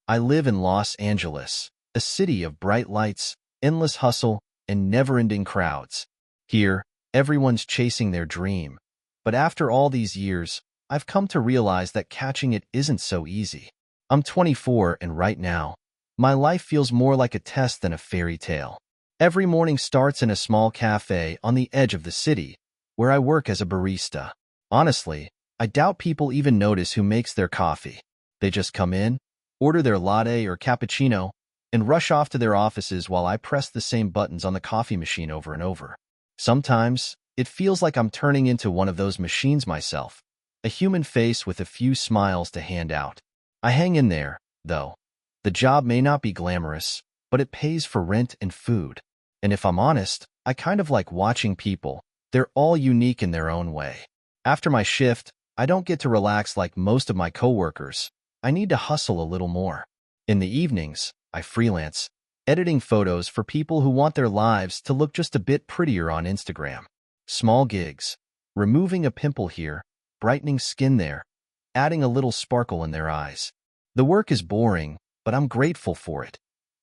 I live in Los Angeles, a city of bright lights, endless hustle, and never-ending crowds. Here, everyone's chasing their dream. But after all these years, I've come to realize that catching it isn't so easy. I'm 24, and right now, my life feels more like a test than a fairy tale. Every morning starts in a small cafe on the edge of the city, where I work as a barista. Honestly, I doubt people even notice who makes their coffee. They just come in, order their latte or cappuccino, and rush off to their offices while I press the same buttons on the coffee machine over and over. Sometimes, it feels like I'm turning into one of those machines myself, a human face with a few smiles to hand out. I hang in there, though. The job may not be glamorous, but it pays for rent and food. And if I'm honest, I kind of like watching people. They're all unique in their own way. After my shift, I don't get to relax like most of my coworkers. I need to hustle a little more. In the evenings, I freelance, editing photos for people who want their lives to look just a bit prettier on Instagram. Small gigs, removing a pimple here, brightening skin there, adding a little sparkle in their eyes. The work is boring, but I'm grateful for it.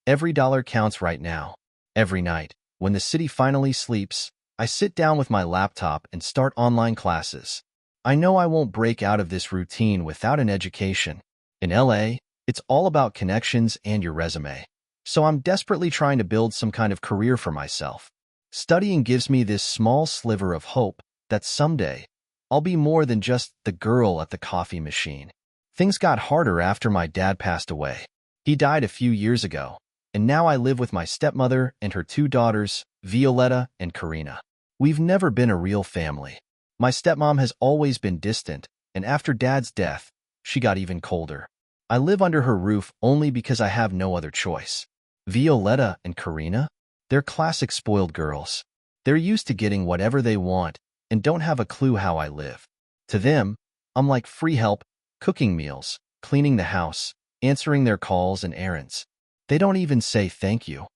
Every dollar counts right now. Every night, when the city finally sleeps, I sit down with my laptop and start online classes. I know I won't break out of this routine without an education. In LA, it's all about connections and your resume. So I'm desperately trying to build some kind of career for myself. Studying gives me this small sliver of hope that someday, I'll be more than just the girl at the coffee machine. Things got harder after my dad passed away. He died a few years ago, and now I live with my stepmother and her two daughters, Violetta and Karina. We've never been a real family. My stepmom has always been distant, and after Dad's death, she got even colder. I live under her roof only because I have no other choice. Violetta and Karina? They're classic spoiled girls. They're used to getting whatever they want and don't have a clue how I live. To them, I'm like free help, cooking meals, cleaning the house, answering their calls and errands. They don't even say thank you.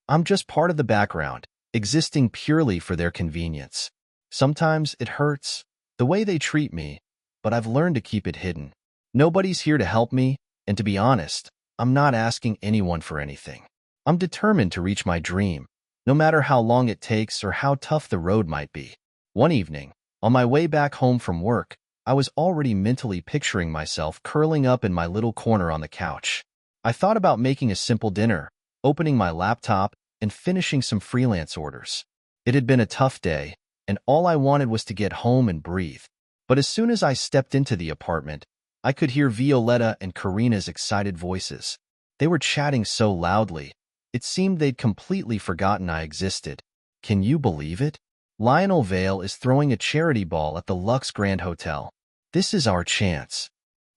I'm just part of the background, existing purely for their convenience. Sometimes it hurts, the way they treat me, but I've learned to keep it hidden. Nobody's here to help me, and to be honest, I'm not asking anyone for anything. I'm determined to reach my dream, no matter how long it takes or how tough the road might be. One evening, on my way back home from work, I was already mentally picturing myself curling up in my little corner on the couch. I thought about making a simple dinner, opening my laptop, and finishing some freelance orders. It had been a tough day, and all I wanted was to get home and breathe. But as soon as I stepped into the apartment, I could hear Violetta and Karina's excited voices. They were chatting so loudly, it seemed they'd completely forgotten I existed. Can you believe it? Lionel Vale is throwing a charity ball at the Lux Grand Hotel. This is our chance.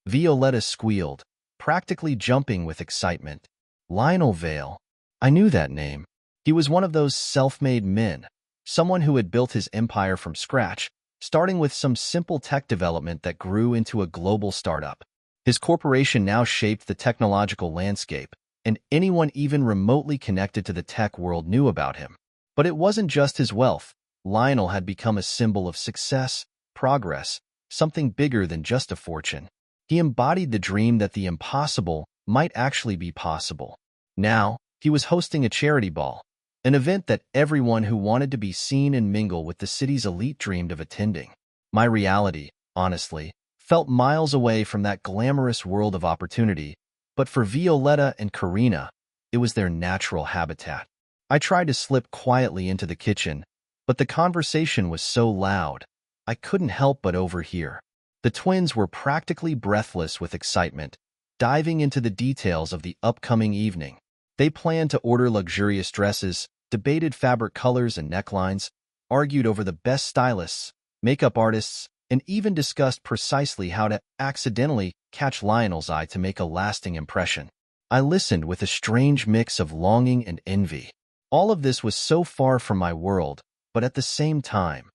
Violetta squealed, practically jumping with excitement. Lionel Vale. I knew that name. He was one of those self-made men, someone who had built his empire from scratch, starting with some simple tech development that grew into a global startup. His corporation now shaped the technological landscape, and anyone even remotely connected to the tech world knew about him. But it wasn't just his wealth. Lionel had become a symbol of success, progress, something bigger than just a fortune. He embodied the dream that the impossible might actually be possible. Now, he was hosting a charity ball, an event that everyone who wanted to be seen and mingle with the city's elite dreamed of attending. My reality, honestly, felt miles away from that glamorous world of opportunity, but for Violetta and Karina, it was their natural habitat. I tried to slip quietly into the kitchen, but the conversation was so loud, I couldn't help but overhear. The twins were practically breathless with excitement, diving into the details of the upcoming evening. They planned to order luxurious dresses, debated fabric colors and necklines, argued over the best stylists, makeup artists, and even discussed precisely how to accidentally catch Lionel's eye to make a lasting impression. I listened with a strange mix of longing and envy. All of this was so far from my world, but at the same time,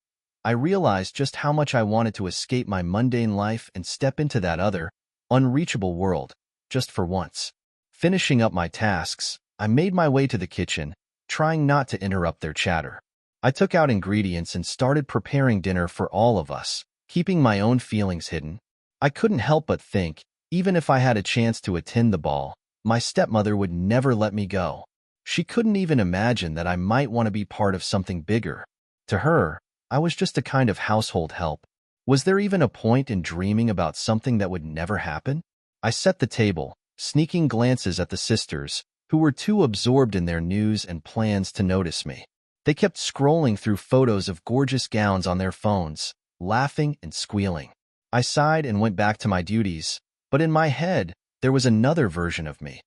I realized just how much I wanted to escape my mundane life and step into that other, unreachable world, just for once. Finishing up my tasks, I made my way to the kitchen, trying not to interrupt their chatter. I took out ingredients and started preparing dinner for all of us, keeping my own feelings hidden. I couldn't help but think, even if I had a chance to attend the ball, My stepmother would never let me go. She couldn't even imagine that I might want to be part of something bigger. To her, I was just a kind of household help. Was there even a point in dreaming about something that would never happen? I set the table, sneaking glances at the sisters, who were too absorbed in their news and plans to notice me. They kept scrolling through photos of gorgeous gowns on their phones, laughing and squealing. I sighed and went back to my duties, but in my head, there was another version of me.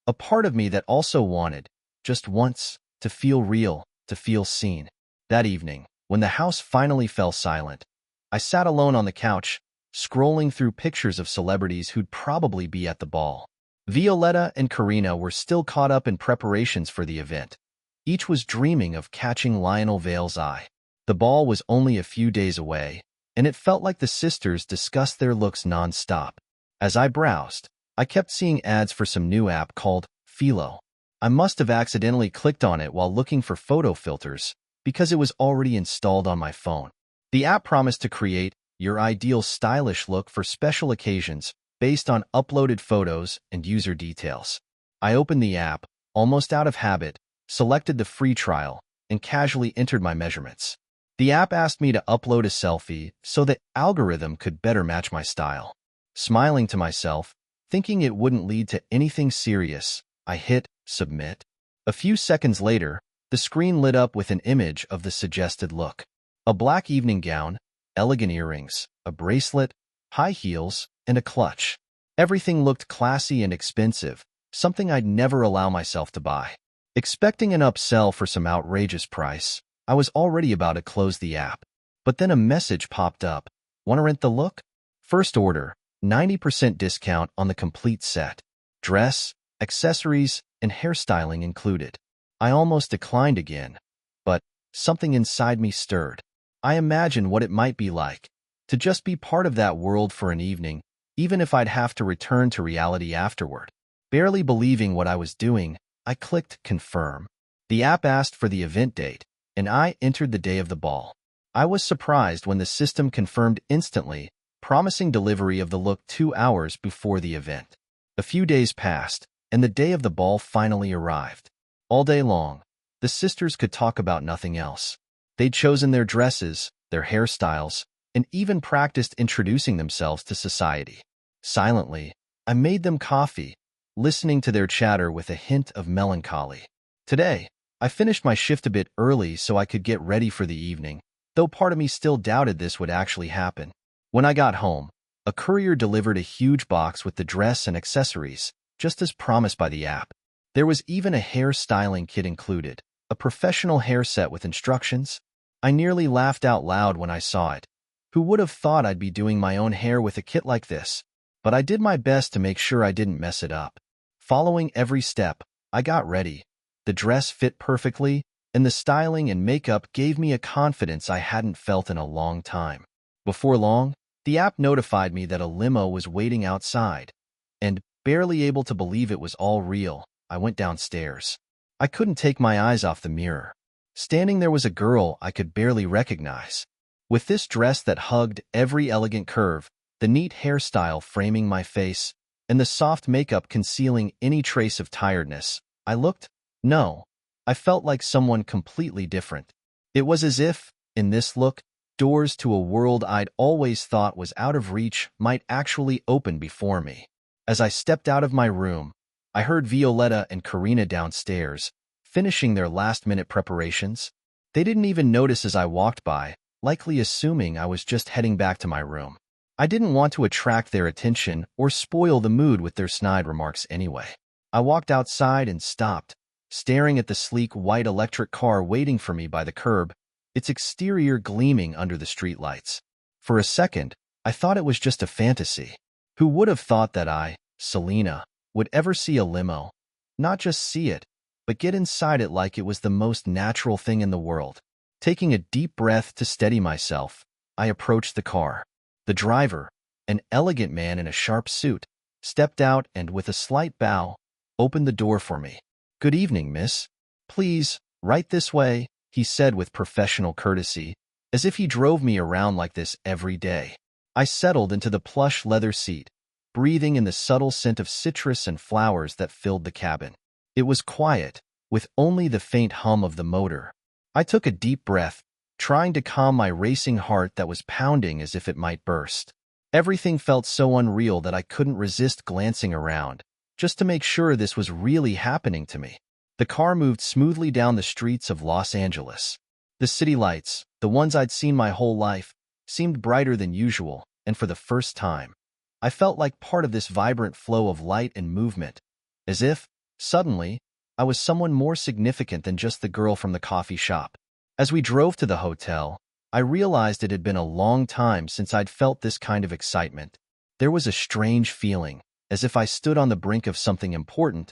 A part of me that also wanted, just once, to feel real, to feel seen. That evening, when the house finally fell silent, I sat alone on the couch, scrolling through pictures of celebrities who'd probably be at the ball. Violetta and Karina were still caught up in preparations for the event. Each was dreaming of catching Lionel Vale's eye. The ball was only a few days away, and it felt like the sisters discussed their looks non-stop. As I browsed, I kept seeing ads for some new app called Philo. I must have accidentally clicked on it while looking for photo filters, because it was already installed on my phone. The app promised to create your ideal stylish look for special occasions based on uploaded photos and user details. I opened the app, almost out of habit, selected the free trial, and casually entered my measurements. The app asked me to upload a selfie so the algorithm could better match my style. Smiling to myself, thinking it wouldn't lead to anything serious, I hit submit. A few seconds later, the screen lit up with an image of the suggested look. A black evening gown, elegant earrings, a bracelet, high heels, and a clutch. Everything looked classy and expensive, something I'd never allow myself to buy. Expecting an upsell for some outrageous price, I was already about to close the app. But then a message popped up. Want to rent the look? First order, 90% discount on the complete set. Dress, accessories, and hairstyling included. I almost declined again, but something inside me stirred. I imagined what it might be like to just be part of that world for an evening, even if I'd have to return to reality afterward. Barely believing what I was doing, I clicked confirm. The app asked for the event date, and I entered the day of the ball. I was surprised when the system confirmed instantly, promising delivery of the look 2 hours before the event. A few days passed, and the day of the ball finally arrived. All day long, the sisters could talk about nothing else. They'd chosen their dresses, their hairstyles, and even practiced introducing themselves to society. Silently, I made them coffee, listening to their chatter with a hint of melancholy. Today, I finished my shift a bit early so I could get ready for the evening, though part of me still doubted this would actually happen. When I got home, a courier delivered a huge box with the dress and accessories, just as promised by the app. There was even a hair styling kit included, a professional hair set with instructions. I nearly laughed out loud when I saw it. Who would have thought I'd be doing my own hair with a kit like this? But I did my best to make sure I didn't mess it up. Following every step, I got ready. The dress fit perfectly, and the styling and makeup gave me a confidence I hadn't felt in a long time. Before long, the app notified me that a limo was waiting outside, and, barely able to believe it was all real, I went downstairs. I couldn't take my eyes off the mirror. Standing there was a girl I could barely recognize. With this dress that hugged every elegant curve, the neat hairstyle framing my face, and the soft makeup concealing any trace of tiredness, I felt like someone completely different. It was as if, in this look, doors to a world I'd always thought was out of reach might actually open before me. As I stepped out of my room, I heard Violetta and Karina downstairs, finishing their last-minute preparations. They didn't even notice as I walked by, likely assuming I was just heading back to my room. I didn't want to attract their attention or spoil the mood with their snide remarks anyway. I walked outside and stopped, staring at the sleek white electric car waiting for me by the curb, its exterior gleaming under the streetlights. For a second, I thought it was just a fantasy. Who would have thought that I, Selena, would ever see a limo? Not just see it, but get inside it like it was the most natural thing in the world. Taking a deep breath to steady myself, I approached the car. The driver, an elegant man in a sharp suit, stepped out and, with a slight bow, opened the door for me. "Good evening, miss. Please, right this way," he said with professional courtesy, as if he drove me around like this every day. I settled into the plush leather seat, breathing in the subtle scent of citrus and flowers that filled the cabin. It was quiet, with only the faint hum of the motor. I took a deep breath, trying to calm my racing heart that was pounding as if it might burst. Everything felt so unreal that I couldn't resist glancing around, just to make sure this was really happening to me. The car moved smoothly down the streets of Los Angeles. The city lights, the ones I'd seen my whole life, seemed brighter than usual, and for the first time, I felt like part of this vibrant flow of light and movement, as if, suddenly, I was someone more significant than just the girl from the coffee shop. As we drove to the hotel, I realized it had been a long time since I'd felt this kind of excitement. There was a strange feeling, as if I stood on the brink of something important,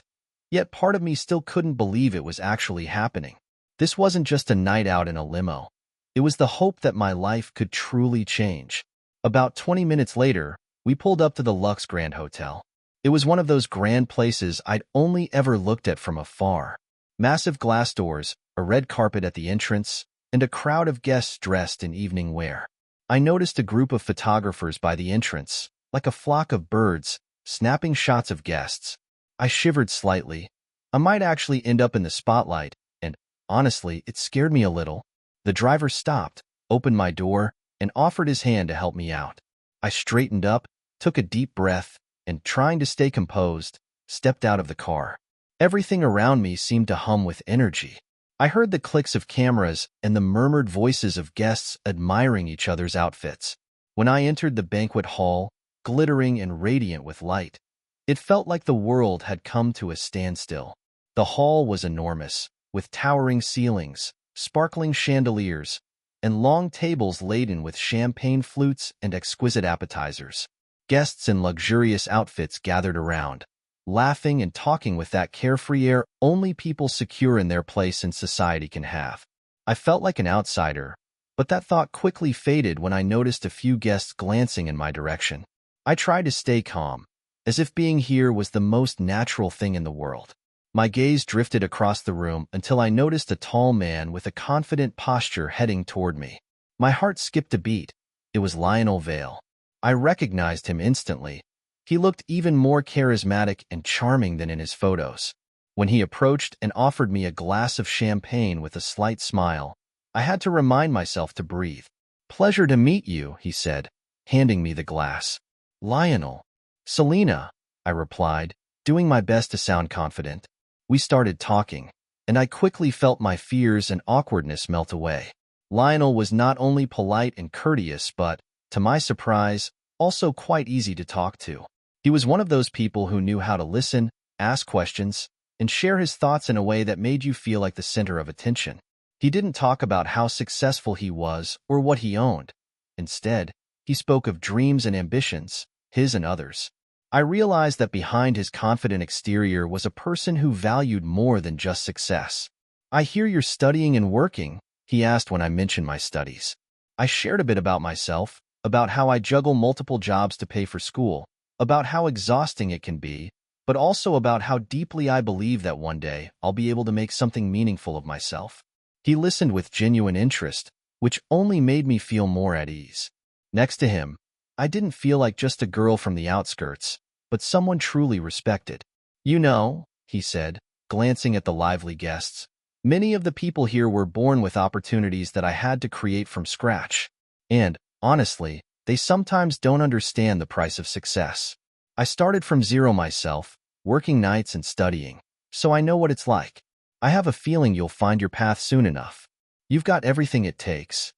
yet part of me still couldn't believe it was actually happening. This wasn't just a night out in a limo. It was the hope that my life could truly change. About 20 minutes later, we pulled up to the Lux Grand Hotel. It was one of those grand places I'd only ever looked at from afar. Massive glass doors, a red carpet at the entrance, and a crowd of guests dressed in evening wear. I noticed a group of photographers by the entrance, like a flock of birds, snapping shots of guests. I shivered slightly. I might actually end up in the spotlight, and, honestly, it scared me a little. The driver stopped, opened my door, and offered his hand to help me out. I straightened up, took a deep breath, and, trying to stay composed, stepped out of the car. Everything around me seemed to hum with energy. I heard the clicks of cameras and the murmured voices of guests admiring each other's outfits. When I entered the banquet hall, glittering and radiant with light, it felt like the world had come to a standstill. The hall was enormous, with towering ceilings, sparkling chandeliers, and long tables laden with champagne flutes and exquisite appetizers. Guests in luxurious outfits gathered around, laughing and talking with that carefree air only people secure in their place in society can have. I felt like an outsider, but that thought quickly faded when I noticed a few guests glancing in my direction. I tried to stay calm, as if being here was the most natural thing in the world. My gaze drifted across the room until I noticed a tall man with a confident posture heading toward me. My heart skipped a beat. It was Lionel Vale. I recognized him instantly. He looked even more charismatic and charming than in his photos. When he approached and offered me a glass of champagne with a slight smile, I had to remind myself to breathe. "Pleasure to meet you," he said, handing me the glass. "Lionel." "Selena," I replied, doing my best to sound confident. We started talking, and I quickly felt my fears and awkwardness melt away. Lionel was not only polite and courteous but, to my surprise, also quite easy to talk to. He was one of those people who knew how to listen, ask questions, and share his thoughts in a way that made you feel like the center of attention. He didn't talk about how successful he was or what he owned. Instead, he spoke of dreams and ambitions, his and others. I realized that behind his confident exterior was a person who valued more than just success. "I hear you're studying and working," he asked when I mentioned my studies. I shared a bit about myself, about how I juggle multiple jobs to pay for school, about how exhausting it can be, but also about how deeply I believe that one day I'll be able to make something meaningful of myself. He listened with genuine interest, which only made me feel more at ease. Next to him, I didn't feel like just a girl from the outskirts, but someone truly respected. "You know," he said, glancing at the lively guests, "many of the people here were born with opportunities that I had to create from scratch. And, honestly, they sometimes don't understand the price of success. I started from zero myself, working nights and studying, so I know what it's like. I have a feeling you'll find your path soon enough. You've got everything it takes."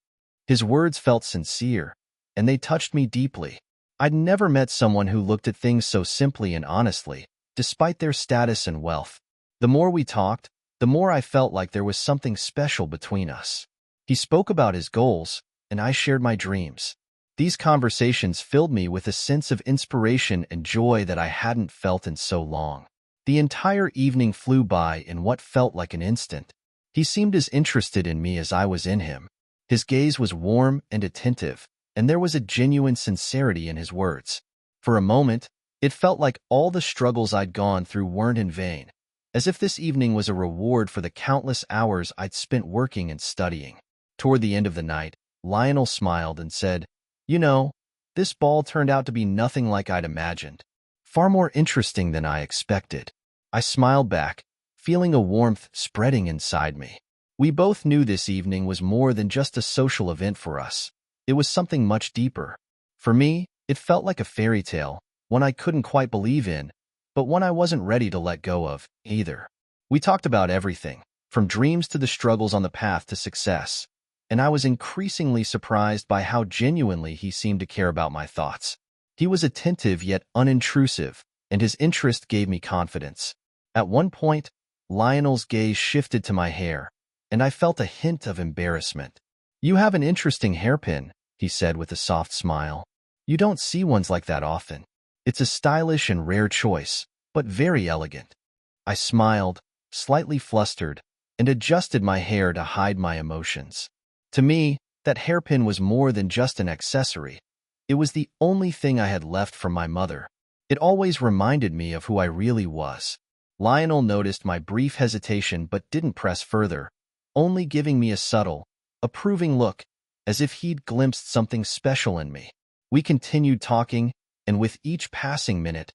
His words felt sincere, and they touched me deeply. I'd never met someone who looked at things so simply and honestly, despite their status and wealth. The more we talked, the more I felt like there was something special between us. He spoke about his goals, and I shared my dreams. These conversations filled me with a sense of inspiration and joy that I hadn't felt in so long. The entire evening flew by in what felt like an instant. He seemed as interested in me as I was in him. His gaze was warm and attentive, and there was a genuine sincerity in his words. For a moment, it felt like all the struggles I'd gone through weren't in vain, as if this evening was a reward for the countless hours I'd spent working and studying. Toward the end of the night, Lionel smiled and said, "You know, this ball turned out to be nothing like I'd imagined." Far more interesting than I expected. I smiled back, feeling a warmth spreading inside me. We both knew this evening was more than just a social event for us. It was something much deeper. For me, it felt like a fairy tale, one I couldn't quite believe in, but one I wasn't ready to let go of, either. We talked about everything, from dreams to the struggles on the path to success, and I was increasingly surprised by how genuinely he seemed to care about my thoughts. He was attentive yet unintrusive, and his interest gave me confidence. At one point, Lionel's gaze shifted to my hair, and I felt a hint of embarrassment. "You have an interesting hairpin," he said with a soft smile. "You don't see ones like that often. It's a stylish and rare choice, but very elegant." I smiled, slightly flustered, and adjusted my hair to hide my emotions. To me, that hairpin was more than just an accessory. It was the only thing I had left from my mother. It always reminded me of who I really was. Lionel noticed my brief hesitation but didn't press further, only giving me a subtle, approving look, as if he'd glimpsed something special in me. We continued talking, and with each passing minute,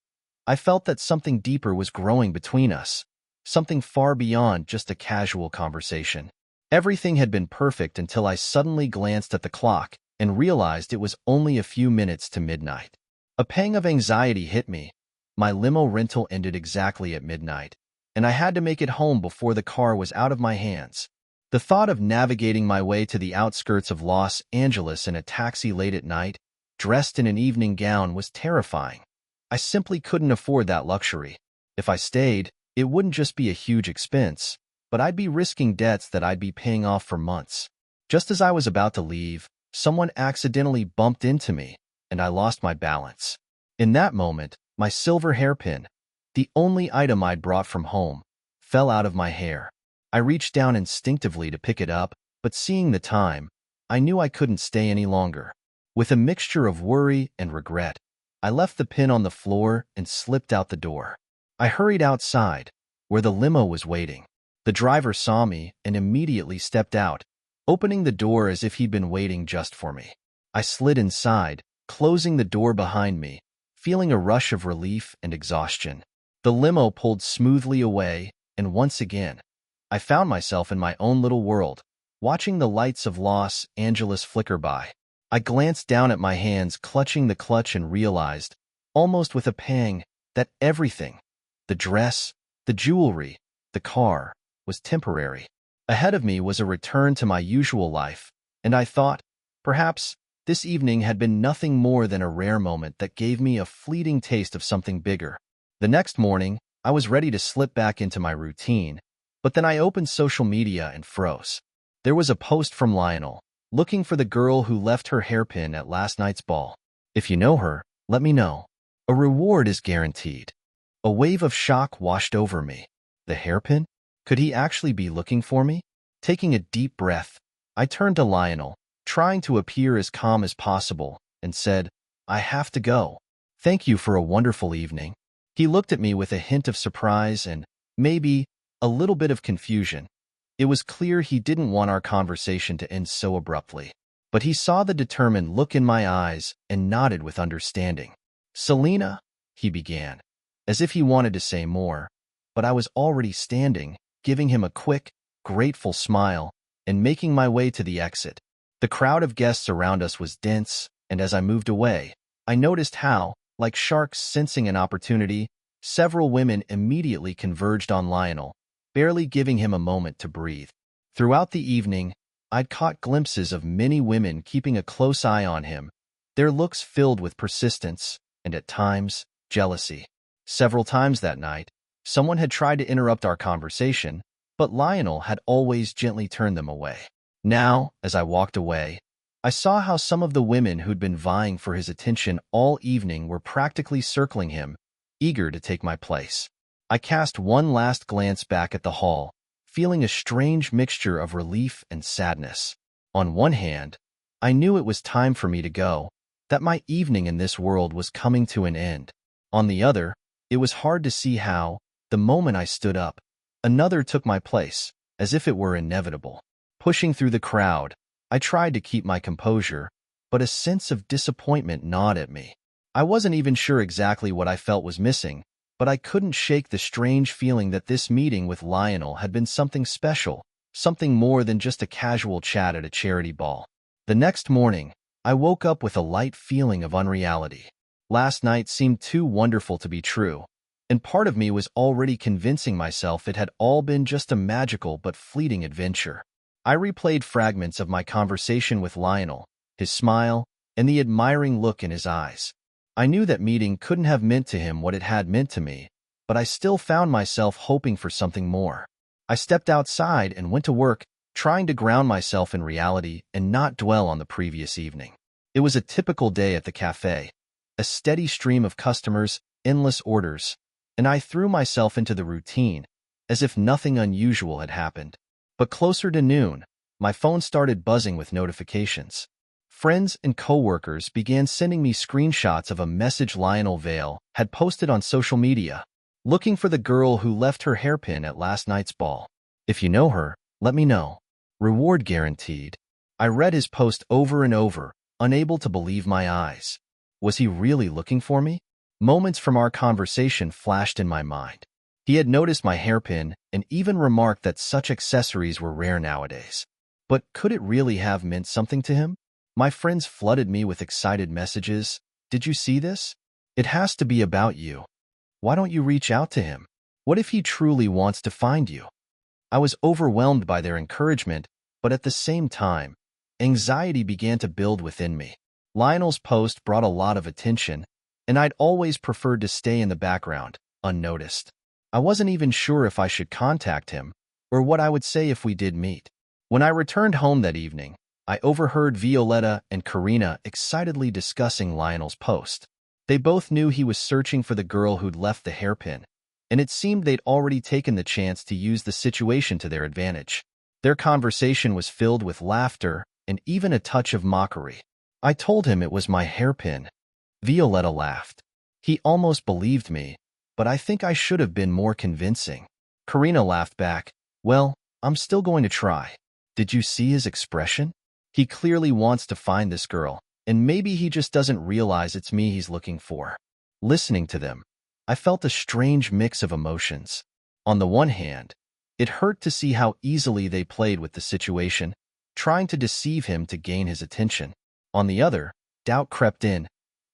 I felt that something deeper was growing between us, something far beyond just a casual conversation. Everything had been perfect until I suddenly glanced at the clock and realized it was only a few minutes to midnight. A pang of anxiety hit me. My limo rental ended exactly at midnight, and I had to make it home before the car was out of my hands. The thought of navigating my way to the outskirts of Los Angeles in a taxi late at night, dressed in an evening gown, was terrifying. I simply couldn't afford that luxury. If I stayed, it wouldn't just be a huge expense, but I'd be risking debts that I'd be paying off for months. Just as I was about to leave, someone accidentally bumped into me, and I lost my balance. In that moment, my silver hairpin, the only item I'd brought from home, fell out of my hair. I reached down instinctively to pick it up, but seeing the time, I knew I couldn't stay any longer. With a mixture of worry and regret, I left the pin on the floor and slipped out the door. I hurried outside, where the limo was waiting. The driver saw me and immediately stepped out, opening the door as if he'd been waiting just for me. I slid inside, closing the door behind me, feeling a rush of relief and exhaustion. The limo pulled smoothly away, and once again, I found myself in my own little world, watching the lights of Los Angeles flicker by. I glanced down at my hands clutching the clutch and realized, almost with a pang, that everything, the dress, the jewelry, the car, was temporary. Ahead of me was a return to my usual life, and I thought, perhaps, this evening had been nothing more than a rare moment that gave me a fleeting taste of something bigger. The next morning, I was ready to slip back into my routine, but then I opened social media and froze. There was a post from Lionel, looking for the girl who left her hairpin at last night's ball. "If you know her, let me know. A reward is guaranteed." A wave of shock washed over me. The hairpin? Could he actually be looking for me? Taking a deep breath, I turned to Lionel, trying to appear as calm as possible, and said, "I have to go. Thank you for a wonderful evening." He looked at me with a hint of surprise and, maybe, a little bit of confusion. It was clear he didn't want our conversation to end so abruptly, but he saw the determined look in my eyes and nodded with understanding. "Selena," he began, as if he wanted to say more, but I was already standing, giving him a quick, grateful smile, and making my way to the exit. The crowd of guests around us was dense, and as I moved away, I noticed how, like sharks sensing an opportunity, several women immediately converged on Lionel, barely giving him a moment to breathe. Throughout the evening, I'd caught glimpses of many women keeping a close eye on him, their looks filled with persistence and, at times, jealousy. Several times that night, someone had tried to interrupt our conversation, but Lionel had always gently turned them away. Now, as I walked away, I saw how some of the women who'd been vying for his attention all evening were practically circling him, eager to take my place. I cast one last glance back at the hall, feeling a strange mixture of relief and sadness. On one hand, I knew it was time for me to go, that my evening in this world was coming to an end. On the other, it was hard to see how, the moment I stood up, another took my place, as if it were inevitable. Pushing through the crowd, I tried to keep my composure, but a sense of disappointment gnawed at me. I wasn't even sure exactly what I felt was missing, but I couldn't shake the strange feeling that this meeting with Lionel had been something special, something more than just a casual chat at a charity ball. The next morning, I woke up with a light feeling of unreality. Last night seemed too wonderful to be true, and part of me was already convincing myself it had all been just a magical but fleeting adventure. I replayed fragments of my conversation with Lionel, his smile, and the admiring look in his eyes. I knew that meeting couldn't have meant to him what it had meant to me, but I still found myself hoping for something more. I stepped outside and went to work, trying to ground myself in reality and not dwell on the previous evening. It was a typical day at the cafe, a steady stream of customers, endless orders, and I threw myself into the routine, as if nothing unusual had happened. But closer to noon, my phone started buzzing with notifications. Friends and coworkers began sending me screenshots of a message Lionel Vale had posted on social media, looking for the girl who left her hairpin at last night's ball. If you know her, let me know. Reward guaranteed. I read his post over and over, unable to believe my eyes. Was he really looking for me? Moments from our conversation flashed in my mind. He had noticed my hairpin and even remarked that such accessories were rare nowadays. But could it really have meant something to him? My friends flooded me with excited messages. Did you see this? It has to be about you. Why don't you reach out to him? What if he truly wants to find you? I was overwhelmed by their encouragement, but at the same time, anxiety began to build within me. Lionel's post brought a lot of attention, and I'd always preferred to stay in the background, unnoticed. I wasn't even sure if I should contact him, or what I would say if we did meet. When I returned home that evening, I overheard Violetta and Karina excitedly discussing Lionel's post. They both knew he was searching for the girl who'd left the hairpin, and it seemed they'd already taken the chance to use the situation to their advantage. Their conversation was filled with laughter and even a touch of mockery. I told him it was my hairpin. Violetta laughed. He almost believed me, but I think I should have been more convincing. Karina laughed back. Well, I'm still going to try. Did you see his expression? He clearly wants to find this girl, and maybe he just doesn't realize it's me he's looking for. Listening to them, I felt a strange mix of emotions. On the one hand, it hurt to see how easily they played with the situation, trying to deceive him to gain his attention. On the other, doubt crept in.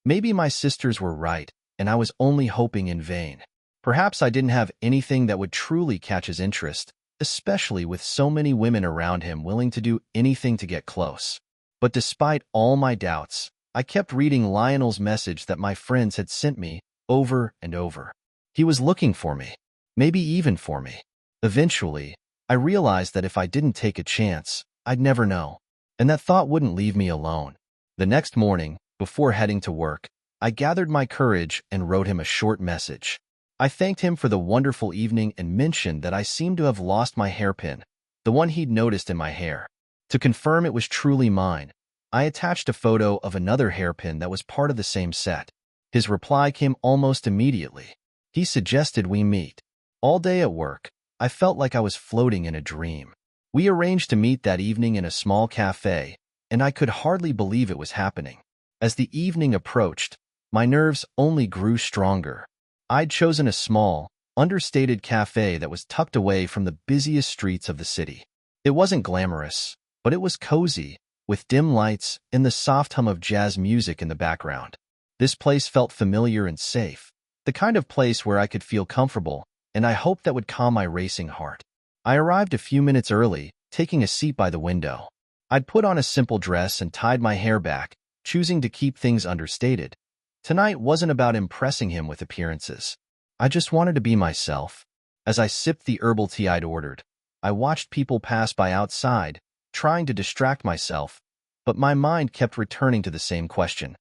Maybe my sisters were right, and I was only hoping in vain. Perhaps I didn't have anything that would truly catch his interest, especially with so many women around him willing to do anything to get close. But despite all my doubts, I kept reading Lionel's message that my friends had sent me over and over. He was looking for me, maybe even for me. Eventually, I realized that if I didn't take a chance, I'd never know, and that thought wouldn't leave me alone. The next morning, before heading to work, I gathered my courage and wrote him a short message. I thanked him for the wonderful evening and mentioned that I seemed to have lost my hairpin, the one he'd noticed in my hair. To confirm it was truly mine, I attached a photo of another hairpin that was part of the same set. His reply came almost immediately. He suggested we meet. All day at work, I felt like I was floating in a dream. We arranged to meet that evening in a small cafe, and I could hardly believe it was happening. As the evening approached, my nerves only grew stronger. I'd chosen a small, understated cafe that was tucked away from the busiest streets of the city. It wasn't glamorous, but it was cozy, with dim lights and the soft hum of jazz music in the background. This place felt familiar and safe, the kind of place where I could feel comfortable, and I hoped that would calm my racing heart. I arrived a few minutes early, taking a seat by the window. I'd put on a simple dress and tied my hair back, choosing to keep things understated. Tonight wasn't about impressing him with appearances. I just wanted to be myself. As I sipped the herbal tea I'd ordered, I watched people pass by outside, trying to distract myself, but my mind kept returning to the same question.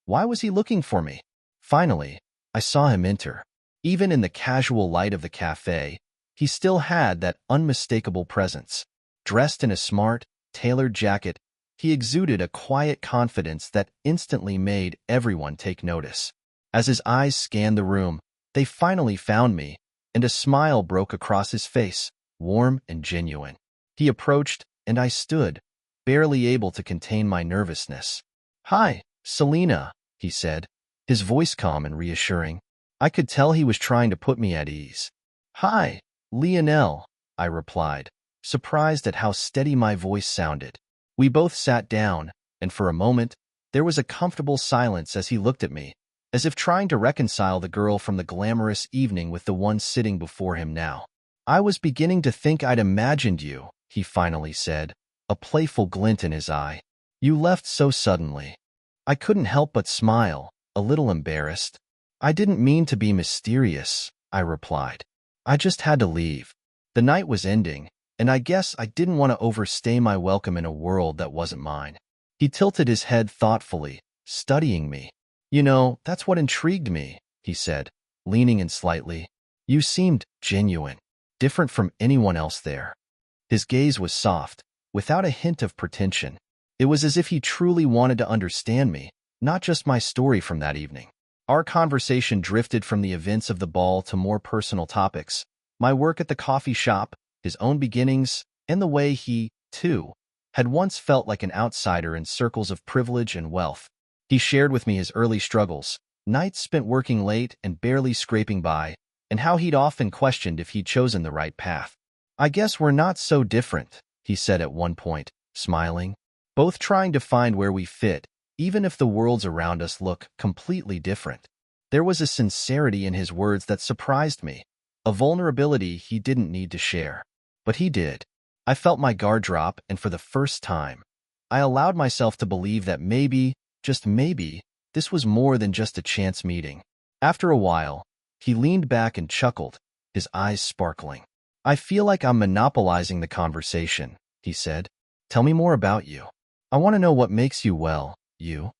Why was he looking for me? Finally, I saw him enter. Even in the casual light of the cafe, he still had that unmistakable presence. Dressed in a smart, tailored jacket, he exuded a quiet confidence that instantly made everyone take notice. As his eyes scanned the room, they finally found me, and a smile broke across his face, warm and genuine. He approached, and I stood, barely able to contain my nervousness. "Hi, Selena," he said, his voice calm and reassuring. I could tell he was trying to put me at ease. "Hi, Lionel," I replied, surprised at how steady my voice sounded. We both sat down, and for a moment, there was a comfortable silence as he looked at me, as if trying to reconcile the girl from the glamorous evening with the one sitting before him now. "I was beginning to think I'd imagined you," he finally said, a playful glint in his eye. "You left so suddenly." I couldn't help but smile, a little embarrassed. "I didn't mean to be mysterious," I replied. "I just had to leave. The night was ending, and I guess I didn't want to overstay my welcome in a world that wasn't mine." He tilted his head thoughtfully, studying me. "You know, that's what intrigued me," he said, leaning in slightly. "You seemed genuine, different from anyone else there." His gaze was soft, without a hint of pretension. It was as if he truly wanted to understand me, not just my story from that evening. Our conversation drifted from the events of the ball to more personal topics: my work at the coffee shop, his own beginnings, and the way he, too, had once felt like an outsider in circles of privilege and wealth. He shared with me his early struggles, nights spent working late and barely scraping by, and how he'd often questioned if he'd chosen the right path. "I guess we're not so different," he said at one point, smiling. "Both trying to find where we fit, even if the worlds around us look completely different." There was a sincerity in his words that surprised me, a vulnerability he didn't need to share. But he did. I felt my guard drop, and for the first time, I allowed myself to believe that maybe, just maybe, this was more than just a chance meeting. After a while, he leaned back and chuckled, his eyes sparkling. "I feel like I'm monopolizing the conversation," he said. "Tell me more about you. I want to know what makes you, well, you."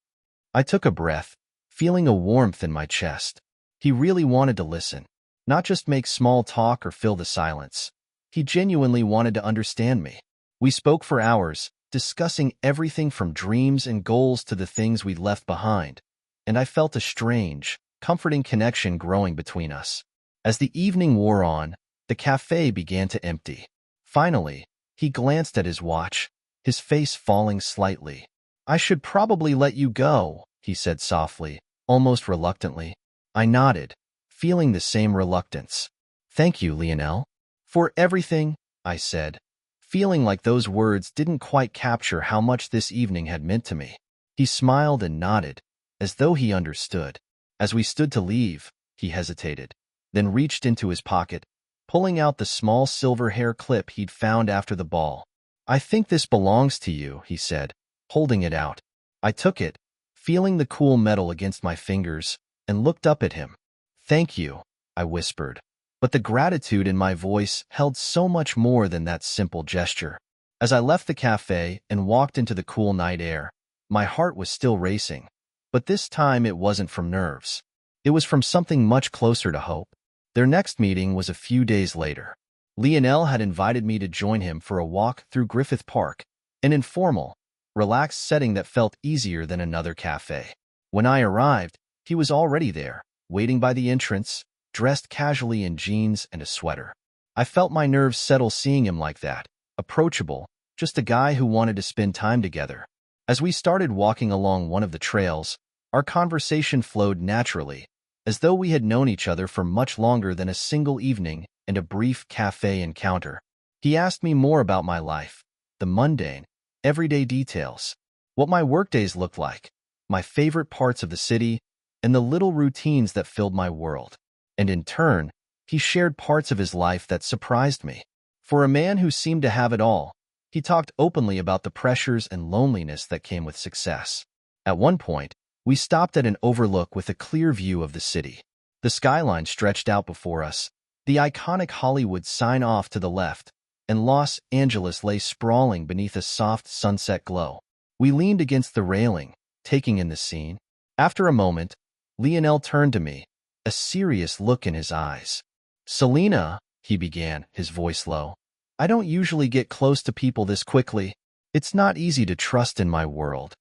I took a breath, feeling a warmth in my chest. He really wanted to listen, not just make small talk or fill the silence. He genuinely wanted to understand me. We spoke for hours, discussing everything from dreams and goals to the things we'd left behind, and I felt a strange, comforting connection growing between us. As the evening wore on, the cafe began to empty. Finally, he glanced at his watch, his face falling slightly. "I should probably let you go," he said softly, almost reluctantly. I nodded, feeling the same reluctance. "Thank you, Lionel." "For everything," I said, feeling like those words didn't quite capture how much this evening had meant to me. He smiled and nodded, as though he understood. As we stood to leave, he hesitated, then reached into his pocket, pulling out the small silver hair clip he'd found after the ball. "I think this belongs to you," he said, holding it out. I took it, feeling the cool metal against my fingers, and looked up at him. "Thank you," I whispered. But the gratitude in my voice held so much more than that simple gesture. As I left the cafe and walked into the cool night air, my heart was still racing. But this time it wasn't from nerves. It was from something much closer to hope. Their next meeting was a few days later. Lionel had invited me to join him for a walk through Griffith Park, an informal, relaxed setting that felt easier than another cafe. When I arrived, he was already there, waiting by the entrance, dressed casually in jeans and a sweater. I felt my nerves settle seeing him like that, approachable, just a guy who wanted to spend time together. As we started walking along one of the trails, our conversation flowed naturally, as though we had known each other for much longer than a single evening and a brief cafe encounter. He asked me more about my life, the mundane, everyday details, what my workdays looked like, my favorite parts of the city, and the little routines that filled my world. And in turn, he shared parts of his life that surprised me. For a man who seemed to have it all, he talked openly about the pressures and loneliness that came with success. At one point, we stopped at an overlook with a clear view of the city. The skyline stretched out before us, the iconic Hollywood sign off to the left, and Los Angeles lay sprawling beneath a soft sunset glow. We leaned against the railing, taking in the scene. After a moment, Lionel turned to me, a serious look in his eyes. "Selena," he began, his voice low, "I don't usually get close to people this quickly. It's not easy to trust in my world."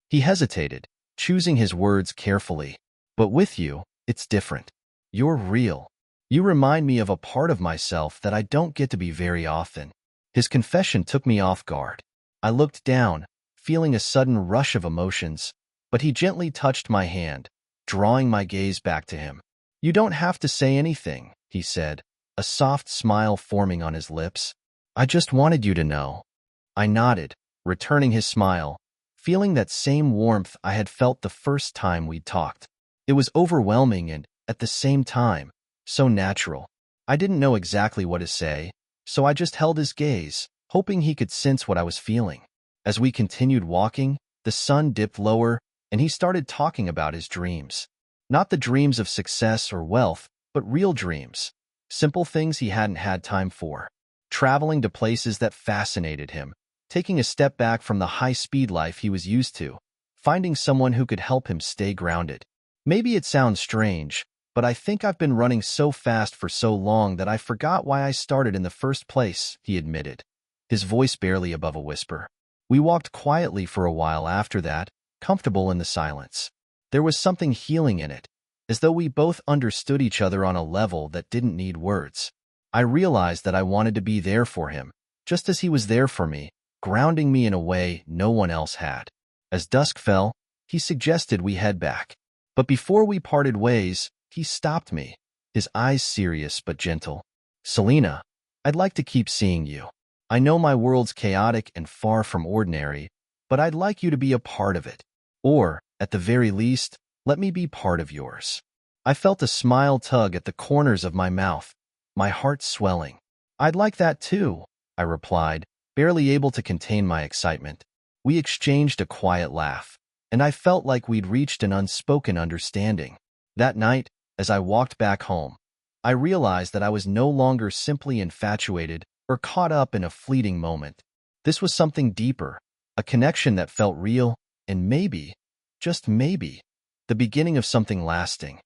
He hesitated, choosing his words carefully. "But with you, it's different. You're real. You remind me of a part of myself that I don't get to be very often." His confession took me off guard. I looked down, feeling a sudden rush of emotions, but he gently touched my hand, drawing my gaze back to him. "You don't have to say anything," he said, a soft smile forming on his lips. "I just wanted you to know." I nodded, returning his smile, feeling that same warmth I had felt the first time we'd talked. It was overwhelming and, at the same time, so natural. I didn't know exactly what to say, so I just held his gaze, hoping he could sense what I was feeling. As we continued walking, the sun dipped lower, and he started talking about his dreams. Not the dreams of success or wealth, but real dreams. Simple things he hadn't had time for. Traveling to places that fascinated him, taking a step back from the high-speed life he was used to, finding someone who could help him stay grounded. Maybe it sounds strange, but I think I've been running so fast for so long that I forgot why I started in the first place, he admitted, his voice barely above a whisper. We walked quietly for a while after that, comfortable in the silence. There was something healing in it, as though we both understood each other on a level that didn't need words. I realized that I wanted to be there for him, just as he was there for me, grounding me in a way no one else had. As dusk fell, he suggested we head back. But before we parted ways, he stopped me, his eyes serious but gentle. "Selena, I'd like to keep seeing you. I know my world's chaotic and far from ordinary, but I'd like you to be a part of it. Or, at the very least, let me be part of yours." I felt a smile tug at the corners of my mouth, my heart swelling. "I'd like that too," I replied, barely able to contain my excitement. We exchanged a quiet laugh, and I felt like we'd reached an unspoken understanding. That night, as I walked back home, I realized that I was no longer simply infatuated or caught up in a fleeting moment. This was something deeper, a connection that felt real, and maybe, just maybe, the beginning of something lasting.